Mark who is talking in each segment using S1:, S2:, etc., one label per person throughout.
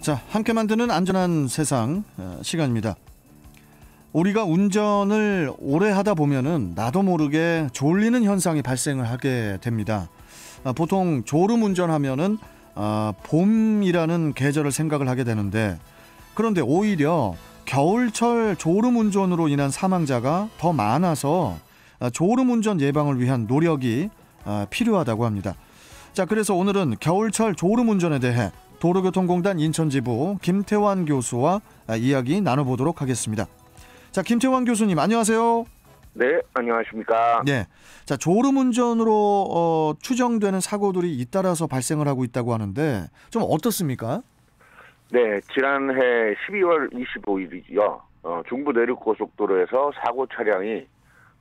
S1: 자, 함께 만드는 안전한 세상 시간입니다. 우리가 운전을 오래 하다 보면은 나도 모르게 졸리는 현상이 발생을 하게 됩니다. 보통 졸음 운전하면은 봄이라는 계절을 생각을 하게 되는데, 그런데 오히려 겨울철 졸음 운전으로 인한 사망자가 더 많아서 졸음 운전 예방을 위한 노력이 필요하다고 합니다. 자, 그래서 오늘은 겨울철 졸음 운전에 대해 도로교통공단 인천지부 김태환 교수와 이야기 나눠보도록 하겠습니다. 자, 김태환 교수님 안녕하세요.
S2: 네, 안녕하십니까.
S1: 네, 자, 졸음 운전으로 추정되는 사고들이 잇따라서 발생을 하고 있다고 하는데 좀 어떻습니까?
S2: 네, 지난해 12월 25일이죠. 중부 내륙고속도로에서 사고 차량이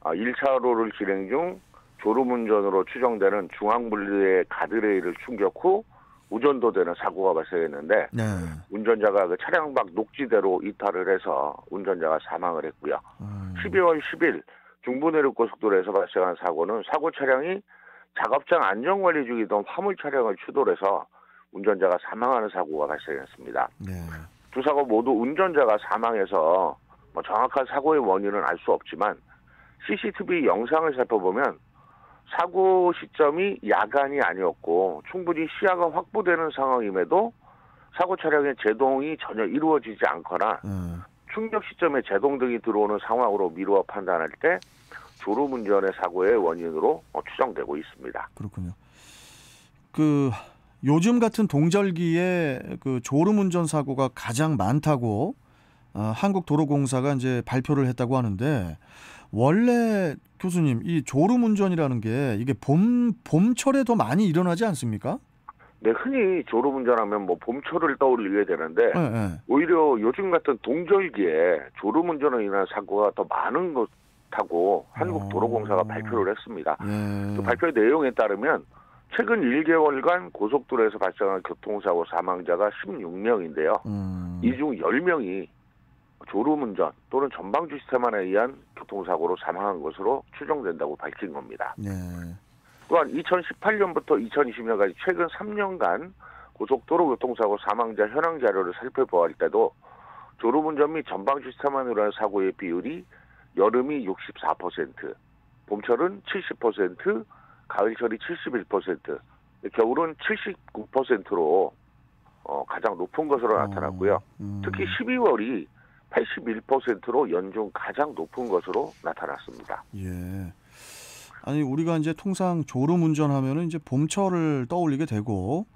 S2: 1차로를 진행 중 졸음 운전으로 추정되는 중앙분리의 가드레일을 충격 후 우전도되는 사고가 발생했는데, 네. 운전자가 그 차량 밖 녹지대로 이탈을 해서 운전자가 사망을 했고요. 12월 10일 중부내륙고속도로에서 발생한 사고는 사고 차량이 작업장 안전관리 중이던 화물 차량을 추돌해서 운전자가 사망하는 사고가 발생했습니다. 네. 두 사고 모두 운전자가 사망해서 정확한 사고의 원인은 알 수 없지만 CCTV 영상을 살펴보면 사고 시점이 야간이 아니었고 충분히 시야가 확보되는 상황임에도 사고 차량의 제동이 전혀 이루어지지 않거나 충격 시점에 제동등이 들어오는 상황으로 미루어 판단할 때 졸음운전의 사고의 원인으로 추정되고 있습니다.
S1: 그렇군요. 요즘 같은 동절기에 졸음운전 사고가 가장 많다고 한국도로공사가 이제 발표를 했다고 하는데, 원래 교수님, 이 졸음운전이라는 게 이게 봄철에 더 많이 일어나지 않습니까?
S2: 네, 흔히 졸음운전하면 봄철을 떠올리게 되는데, 네. 오히려 요즘 같은 동절기에 졸음운전으로 인한 사고가 더 많은 것하고 한국도로공사가 발표를 했습니다. 그 발표의 내용에 따르면 최근 1개월간 고속도로에서 발생한 교통사고 사망자가 16명인데요. 이 중 10명이 졸음운전 또는 전방주 시스템안에 의한 교통사고로 사망한 것으로 추정된다고 밝힌 겁니다. 네. 또한 2018년부터 2020년까지 최근 3년간 고속도로 교통사고 사망자 현황 자료를 살펴보았을 때도 졸음운전 및 전방주 시스템안으로 한 사고의 비율이 여름이 64%, 봄철은 70%, 가을철이 71%, 겨울은 79%로 가장 높은 것으로 나타났고요. 특히 12월이 81%로 연중 가장 높은 것으로 나타났습니다.
S1: 예. 아니, 우리가 이제 통상 졸음 운전하면은 이제 봄철을 떠올리게 되고,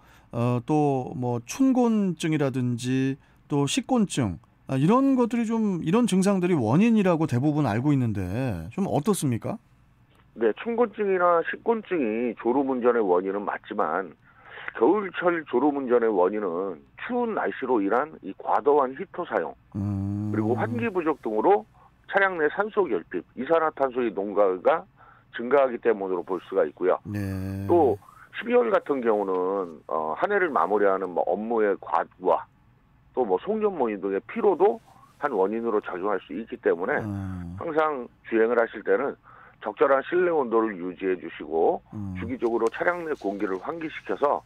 S1: 또 뭐 춘곤증이라든지 또 식곤증, 이런 것들이 이런 증상들이 원인이라고 대부분 알고 있는데 좀 어떻습니까?
S2: 네, 춘곤증이나 식곤증이 졸음 운전의 원인은 맞지만, 겨울철 졸음운전의 원인은 추운 날씨로 인한 이 과도한 히터 사용, 그리고 환기 부족 등으로 차량 내 산소 결핍, 이산화탄소의 농도가 증가하기 때문으로 볼 수가 있고요. 네. 또 12월 같은 경우는 한 해를 마무리하는 업무의 과부하, 또 송년모임 등의 피로도 한 원인으로 작용할 수 있기 때문에 항상 주행을 하실 때는 적절한 실내 온도를 유지해 주시고 주기적으로 차량 내 공기를 환기시켜서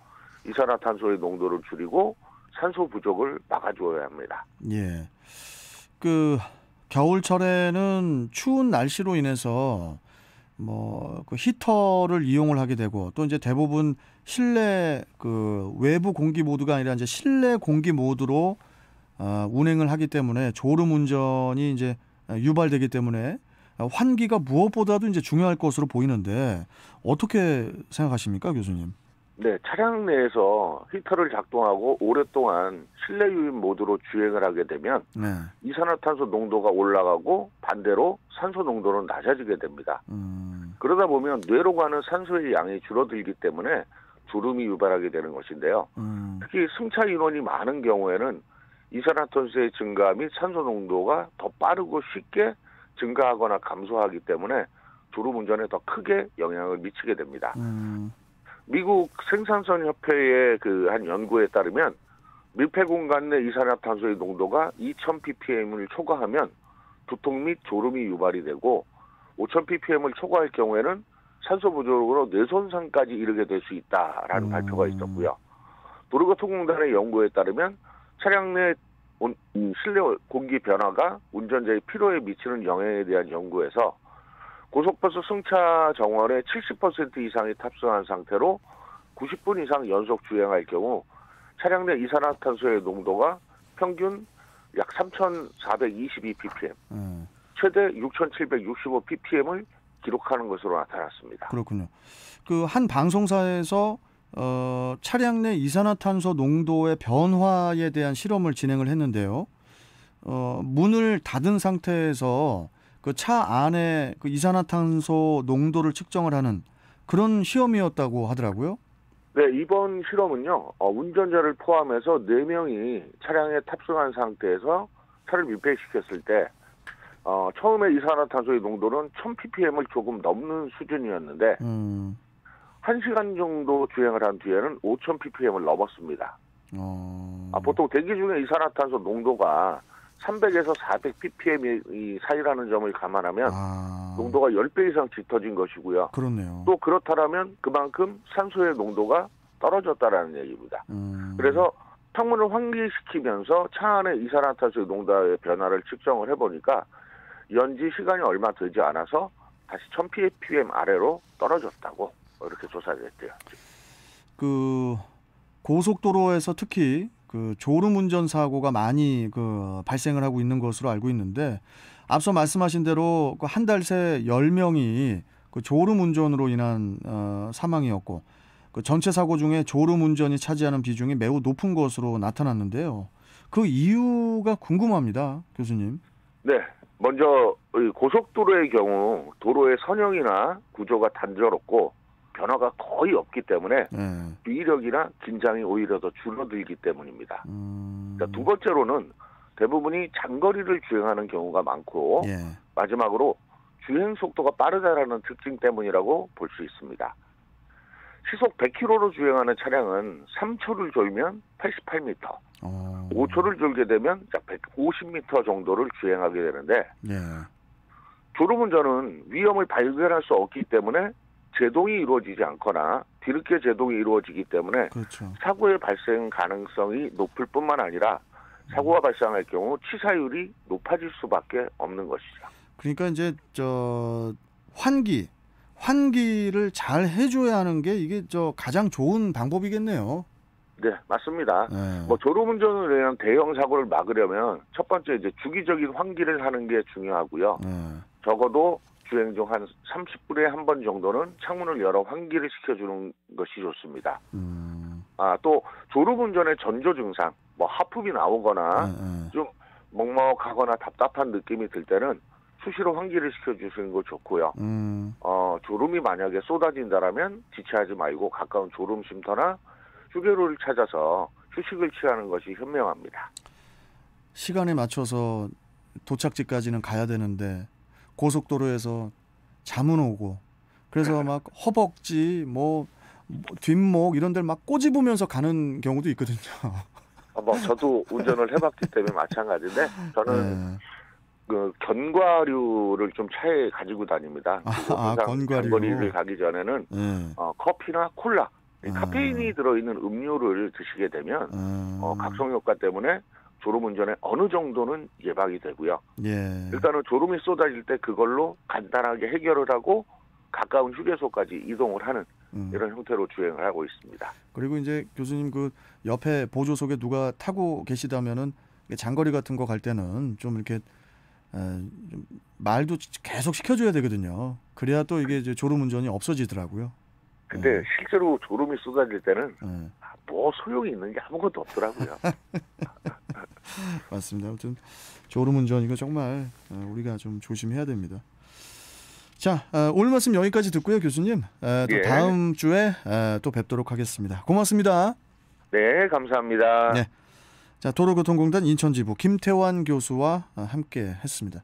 S2: 이산화탄소의 농도를 줄이고 산소 부족을 막아주어야 합니다.
S1: 예. 겨울철에는 추운 날씨로 인해서 히터를 이용을 하게 되고, 또 이제 대부분 실내 외부 공기 모드가 아니라 이제 실내 공기 모드로 운행을 하기 때문에 졸음 운전이 이제 유발되기 때문에 환기가 무엇보다도 이제 중요할 것으로 보이는데 어떻게 생각하십니까, 교수님?
S2: 네, 차량 내에서 히터를 작동하고 오랫동안 실내 유인 모드로 주행을 하게 되면 이산화탄소 농도가 올라가고 반대로 산소 농도는 낮아지게 됩니다. 그러다 보면 뇌로 가는 산소의 양이 줄어들기 때문에 졸음이 유발하게 되는 것인데요. 특히 승차 인원이 많은 경우에는 이산화탄소의 증가 및 산소 농도가 더 빠르고 쉽게 증가하거나 감소하기 때문에 졸음 운전에 더 크게 영향을 미치게 됩니다. 미국 생산성 협회의 한 연구에 따르면 밀폐 공간 내 이산화탄소의 농도가 2000ppm을 초과하면 두통 및 졸음이 유발이 되고 5000ppm을 초과할 경우에는 산소 부족으로 뇌 손상까지 이르게 될 수 있다라는 발표가 있었고요. 도로교통공단의 연구에 따르면 차량 내 이 실내 공기 변화가 운전자의 피로에 미치는 영향에 대한 연구에서 고속버스 승차 정원에 70% 이상이 탑승한 상태로 90분 이상 연속 주행할 경우 차량 내 이산화탄소의 농도가 평균 약 3,422 ppm, 최대 6,765 ppm을 기록하는 것으로 나타났습니다.
S1: 그렇군요. 그 한 방송사에서 차량 내 이산화탄소 농도의 변화에 대한 실험을 진행을 했는데요. 문을 닫은 상태에서 그 차 안에 그 이산화탄소 농도를 측정을 하는 그런 시험이었다고 하더라고요.
S2: 네, 이번 실험은요, 운전자를 포함해서 4명이 차량에 탑승한 상태에서 차를 밀폐시켰을 때, 처음에 이산화탄소의 농도는 1000ppm을 조금 넘는 수준이었는데, 1시간 정도 주행을 한 뒤에는 5000ppm을 넘었습니다. 보통 대기 중에 이산화탄소 농도가 300에서 400ppm 사이라는 점을 감안하면 농도가 10배 이상 짙어진 것이고요.
S1: 그렇네요.
S2: 또 그렇다면 그만큼 산소의 농도가 떨어졌다라는 얘기입니다. 그래서 창문을 환기시키면서 차 안에 이산화탄소의 농도의 변화를 측정을 해보니까 연지 시간이 얼마 되지 않아서 다시 1000ppm 아래로 떨어졌다고 이렇게 조사됐대요.
S1: 그 고속도로에서 특히 그 졸음운전 사고가 많이 그 발생을 하고 있는 것으로 알고 있는데 앞서 말씀하신 대로 그 한 달 새 10명이 그 졸음운전으로 인한 사망이었고 그 전체 사고 중에 졸음운전이 차지하는 비중이 매우 높은 것으로 나타났는데요. 그 이유가 궁금합니다, 교수님.
S2: 네, 먼저 고속도로의 경우 도로의 선형이나 구조가 단조롭고 변화가 거의 없기 때문에 위력이나 긴장이 오히려 더 줄어들기 때문입니다. 그러니까 두 번째로는 대부분이 장거리를 주행하는 경우가 많고 마지막으로 주행 속도가 빠르다라는 특징 때문이라고 볼 수 있습니다. 시속 100km로 주행하는 차량은 3초를 졸면 88m, 5초를 졸게 되면 약 150m 정도를 주행하게 되는데 졸음운전은 위험을 발견할 수 없기 때문에 제동이 이루어지지 않거나 뒤늦게 제동이 이루어지기 때문에
S1: 그렇죠.
S2: 사고의 발생 가능성이 높을 뿐만 아니라 사고가 발생할 경우 치사율이 높아질 수밖에 없는 것이죠.
S1: 그러니까 이제 환기를 잘 해줘야 하는 게 이게 가장 좋은 방법이겠네요.
S2: 네, 맞습니다. 졸음운전으로 인한 대형 사고를 막으려면 첫 번째 이제 주기적인 환기를 하는 게 중요하고요. 적어도 주행 중 한 30분에 한 번 정도는 창문을 열어 환기를 시켜주는 것이 좋습니다. 또 졸음운전의 전조 증상, 하품이 나오거나 좀 먹먹하거나 답답한 느낌이 들 때는 수시로 환기를 시켜주시는 거 좋고요. 졸음이 만약에 쏟아진다라면 지체하지 말고 가까운 졸음 쉼터나 휴게로를 찾아서 휴식을 취하는 것이 현명합니다.
S1: 시간에 맞춰서 도착지까지는 가야 되는데 고속도로에서 잠은 오고 그래서 막 허벅지 뒷목 이런 데를 막 꼬집으면서 가는 경우도 있거든요.
S2: 저도 운전을 해봤기 때문에 마찬가지인데 저는 그 견과류를 좀 차에 가지고 다닙니다.
S1: 견과류.
S2: 장거리를 가기 전에는 커피나 콜라, 카페인이 들어있는 음료를 드시게 되면 각성 효과 때문에 졸음운전에 어느 정도는 예방이 되고요. 일단은 졸음이 쏟아질 때 그걸로 간단하게 해결을 하고 가까운 휴게소까지 이동을 하는 이런 형태로 주행을 하고 있습니다.
S1: 그리고 이제 교수님 그 옆에 보조석에 누가 타고 계시다면은 장거리 같은 거 갈 때는 좀 이렇게 좀 말도 계속 시켜줘야 되거든요. 그래야 또 이게 이제 졸음운전이 없어지더라고요.
S2: 근데 실제로 졸음이 쏟아질 때는 소용이 있는 게 아무것도 없더라고요.
S1: 맞습니다. 아무튼 졸음운전 이거 정말 우리가 좀 조심해야 됩니다. 자, 오늘 말씀 여기까지 듣고요, 교수님. 또 다음 주에 또 뵙도록 하겠습니다. 고맙습니다.
S2: 네, 감사합니다.
S1: 네. 자, 도로교통공단 인천지부 김태환 교수와 함께 했습니다.